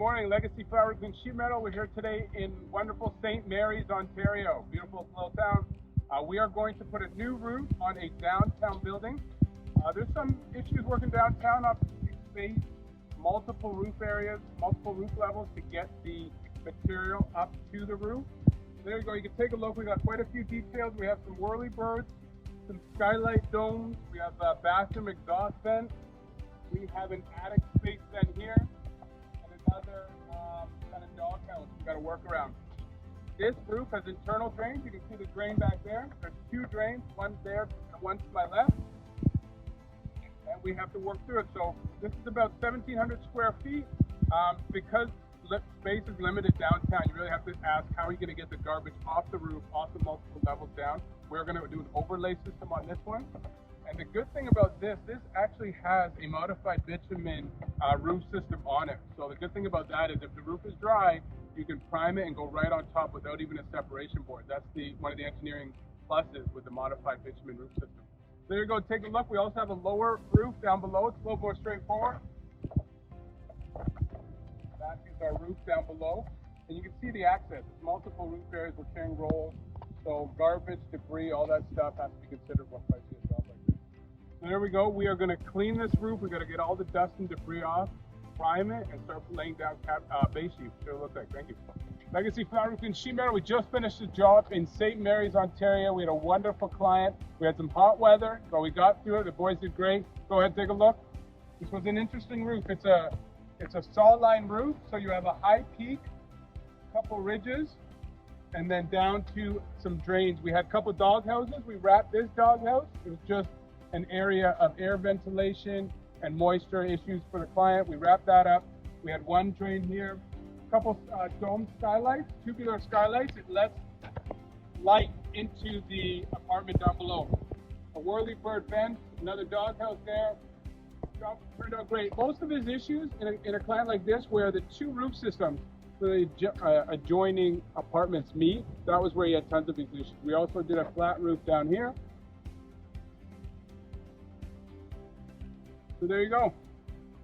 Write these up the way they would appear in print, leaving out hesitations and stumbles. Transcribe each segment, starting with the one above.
morning, Legacy Flat Roof and Sheet Metal. We're here today in wonderful St. Mary's, Ontario. Beautiful little town. We are going to put a new roof on a downtown building. There's some issues working downtown, obviously space, multiple roof areas, multiple roof levels to get the material up to the roof. There you go, you can take a look. We got quite a few details. We have some whirly birds, some skylight domes. We have a bathroom exhaust vent. We have an attic space vent here, and another kind of doghouse we got to work around. This roof has internal drains. You can see the drain back there. There's two drains, one there and one to my left. And we have to work through it. So this is about 1,700 square feet. Because space is limited downtown, you really have to ask, how are you going to get the garbage off the roof, off the multiple levels down? We're going to do an overlay system on this one. And the good thing about this actually has a modified bitumen roof system on it. So the good thing about that is if the roof is dry, you can prime it and go right on top without even a separation board. That's one of the engineering pluses with the modified bitumen roof system. There you go, take a look. We also have a lower roof down below. It's a little more straightforward. That is our roof down below. And you can see the access. It's multiple roof areas. We're carrying rolls. So garbage, debris, all that stuff has to be considered when pricing a job like this. So there we go. We are going to clean this roof. We're going to get all the dust and debris off, prime it, and start laying down base sheets. What it looks like. Thank you. Legacy Flat Roof and Sheet Metal. We just finished a job in St. Mary's, Ontario. We had a wonderful client. We had some hot weather, but we got through it. The boys did great. Go ahead, take a look. This was an interesting roof. It's a saw line roof, so you have a high peak, couple ridges, and then down to some drains. We had a couple dog houses. We wrapped this dog house. It was just an area of air ventilation and moisture issues for the client. We wrapped that up. We had one drain here, a couple dome skylights, tubular skylights. It lets light into the apartment down below. A whirly bird vent, another dog house there. Job turned out great. Most of his issues in a client like this, where the two roof systems for the adjoining apartments meet, that was where he had tons of his issues. We also did a flat roof down here. So there you go.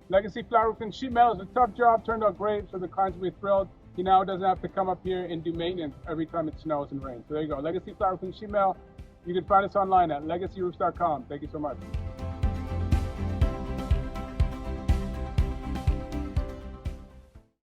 Legacy Flat Roof and Sheet Metal is a tough job, turned out great, so the clients will be thrilled. He now doesn't have to come up here and do maintenance every time it snows and rains. So there you go. Legacy Flat Roof and Sheet Metal. You can find us online at legacyroofs.com. Thank you so much.